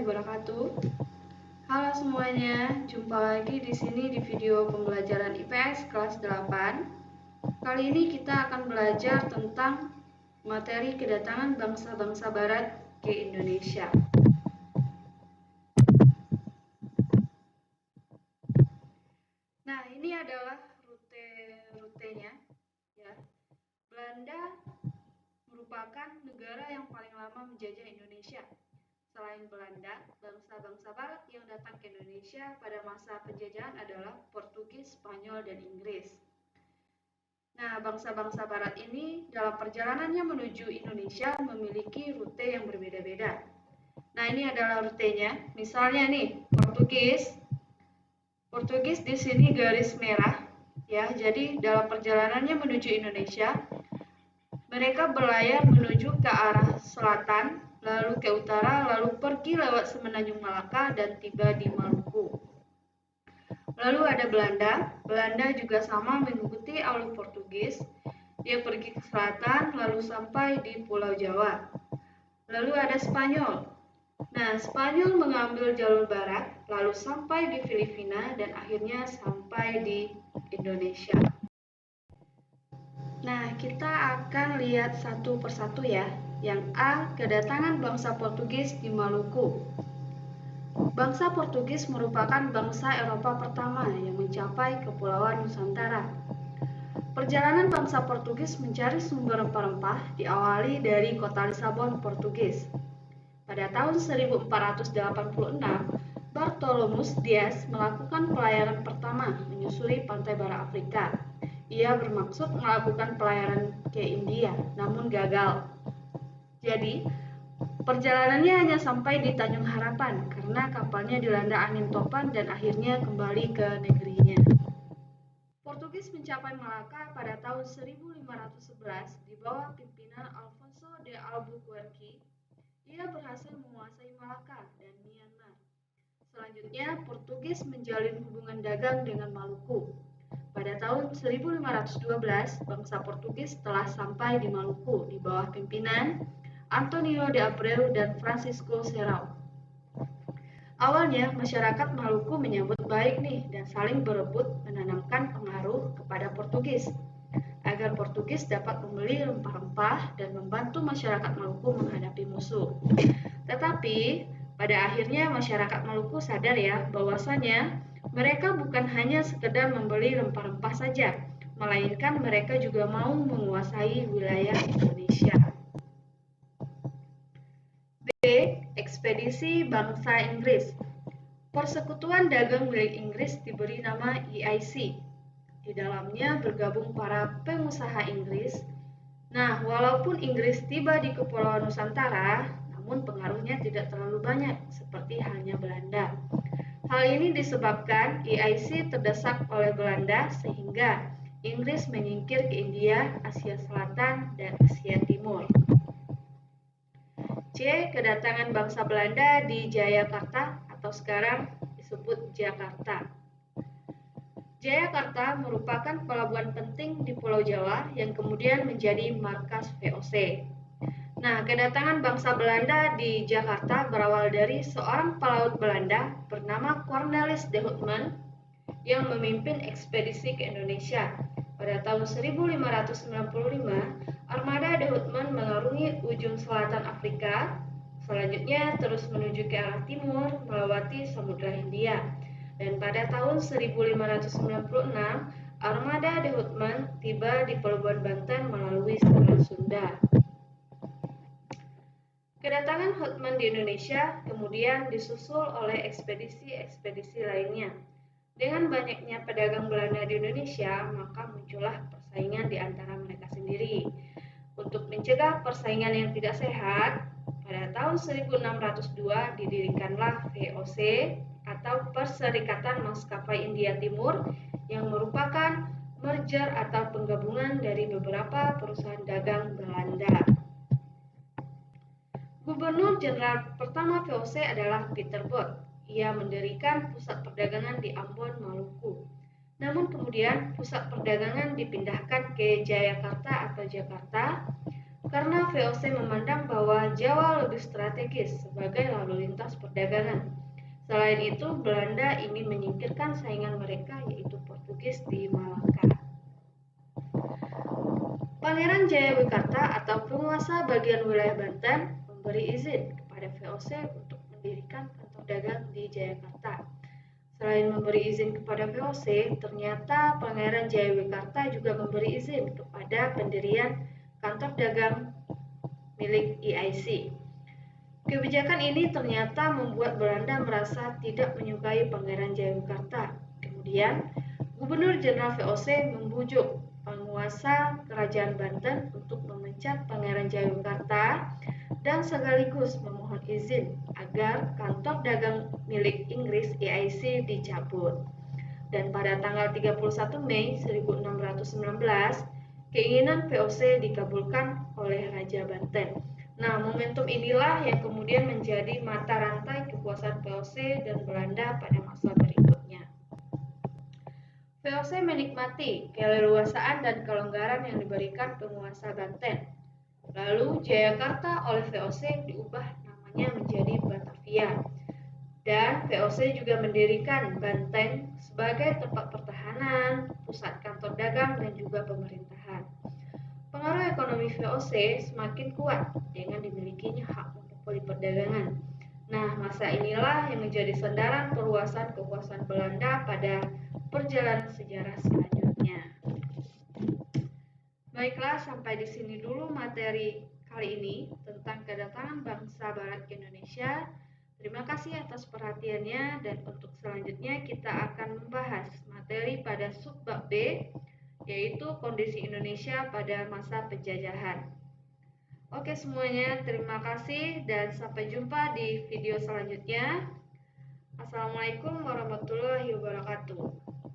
wabarakatuh. Halo semuanya, jumpa lagi di sini di video pembelajaran IPS kelas 8. Kali ini kita akan belajar tentang materi kedatangan bangsa-bangsa barat ke Indonesia. Nah, ini adalah rutenya ya. Belanda merupakan negara yang paling lama menjajah Indonesia. Selain Belanda, bangsa-bangsa barat yang datang ke Indonesia pada masa penjajahan adalah Portugis, Spanyol, dan Inggris. Nah, bangsa-bangsa barat ini dalam perjalanannya menuju Indonesia memiliki rute yang berbeda-beda. Nah, ini adalah rutenya. Misalnya nih, Portugis di sini garis merah ya. Jadi dalam perjalanannya menuju Indonesia, mereka berlayar menuju ke arah selatan, lalu ke utara, lalu pergi lewat Semenanjung Malaka dan tiba di Maluku. Lalu ada Belanda juga sama mengikuti alur Portugis. Dia pergi ke selatan, lalu sampai di Pulau Jawa. Lalu ada Spanyol. Nah, Spanyol mengambil jalur barat, lalu sampai di Filipina dan akhirnya sampai di Indonesia. Nah, kita akan lihat satu persatu ya. Yang A, kedatangan bangsa Portugis di Maluku. Bangsa Portugis merupakan bangsa Eropa pertama yang mencapai Kepulauan Nusantara. Perjalanan bangsa Portugis mencari sumber rempah-rempah diawali dari kota Lisabon, Portugis. Pada tahun 1486, Bartolomeus Dias melakukan pelayaran pertama menyusuri pantai barat Afrika. Ia bermaksud melakukan pelayaran ke India, namun gagal. Jadi, perjalanannya hanya sampai di Tanjung Harapan karena kapalnya dilanda angin topan dan akhirnya kembali ke negerinya. Portugis mencapai Malaka pada tahun 1511 di bawah pimpinan Alfonso de Albuquerque. Ia berhasil menguasai Malaka dan Myanmar. Selanjutnya, Portugis menjalin hubungan dagang dengan Maluku. Pada tahun 1512, bangsa Portugis telah sampai di Maluku di bawah pimpinan Antonio de Abreu dan Francisco Serrao. Awalnya, masyarakat Maluku menyambut baik nih dan saling berebut menanamkan pengaruh kepada Portugis agar Portugis dapat membeli rempah-rempah dan membantu masyarakat Maluku menghadapi musuh. Tetapi, pada akhirnya masyarakat Maluku sadar ya bahwasanya mereka bukan hanya sekedar membeli rempah-rempah saja, melainkan mereka juga mau menguasai wilayah Indonesia. B. Ekspedisi bangsa Inggris. Persekutuan dagang milik Inggris diberi nama EIC. Di dalamnya bergabung para pengusaha Inggris. Nah, walaupun Inggris tiba di Kepulauan Nusantara, namun pengaruhnya tidak terlalu banyak seperti halnya Belanda. Hal ini disebabkan EIC terdesak oleh Belanda sehingga Inggris menyingkir ke India, Asia Selatan, dan Asia Timur. C. Kedatangan bangsa Belanda di Jayakarta atau sekarang disebut Jakarta. Jayakarta merupakan pelabuhan penting di Pulau Jawa yang kemudian menjadi markas VOC. Nah, kedatangan bangsa Belanda di Jakarta berawal dari seorang pelaut Belanda bernama Cornelis de Houtman yang memimpin ekspedisi ke Indonesia. Pada tahun 1595, armada de Houtman mengarungi ujung selatan Afrika, selanjutnya terus menuju ke arah timur melewati Samudra Hindia. Dan pada tahun 1596, armada de Houtman tiba di Pelabuhan Banten melalui Selat Sunda. Kedatangan Houtman di Indonesia kemudian disusul oleh ekspedisi-ekspedisi lainnya. Dengan banyaknya pedagang Belanda di Indonesia, maka muncullah persaingan di antara mereka sendiri. Untuk mencegah persaingan yang tidak sehat, pada tahun 1602 didirikanlah VOC atau Perserikatan Maskapai India Timur yang merupakan merger atau penggabungan dari beberapa perusahaan dagang Belanda. Gubernur Jenderal pertama VOC adalah Peter Both. Ia mendirikan pusat perdagangan di Ambon, Maluku. Namun kemudian pusat perdagangan dipindahkan ke Jayakarta atau Jakarta. karena VOC memandang bahwa Jawa lebih strategis sebagai lalu lintas perdagangan. Selain itu, Belanda ingin menyingkirkan saingan mereka yaitu Portugis di Malaka. Pangeran Jayawikarta atau penguasa bagian wilayah Banten memberi izin kepada VOC untuk mendirikan kantor dagang di Jayakarta. Selain memberi izin kepada VOC, ternyata Pangeran Jayawikarta juga memberi izin kepada pendirian kantor dagang milik EIC. Kebijakan ini ternyata membuat Belanda merasa tidak menyukai Pangeran Jayawikarta. Kemudian, Gubernur Jenderal VOC membujuk penguasa Kerajaan Banten untuk memecat Pangeran Jayawikarta dan sekaligus memohon izin agar kantor dagang milik Inggris EIC dicabut. Dan pada tanggal 31 Mei 1619, keinginan VOC dikabulkan oleh Raja Banten. Nah, momentum inilah yang kemudian menjadi mata rantai kekuasaan VOC dan Belanda pada masa berikutnya. VOC menikmati keleluasaan dan kelonggaran yang diberikan penguasa Banten. Lalu Jayakarta oleh VOC diubah namanya menjadi Batavia. Dan VOC juga mendirikan Banten sebagai tempat pertahanan, pusat kantor dagang, dan juga pemerintahan. Pengaruh ekonomi VOC semakin kuat dengan dimilikinya hak monopoli perdagangan. Nah, masa inilah yang menjadi sandaran perluasan kekuasaan Belanda pada perjalanan sejarah selanjutnya. Baiklah, sampai di sini dulu materi kali ini tentang kedatangan bangsa Barat ke Indonesia. Terima kasih atas perhatiannya, dan untuk selanjutnya kita akan membahas materi pada subbab B, yaitu kondisi Indonesia pada masa penjajahan. Oke semuanya, terima kasih dan sampai jumpa di video selanjutnya. Assalamualaikum warahmatullahi wabarakatuh.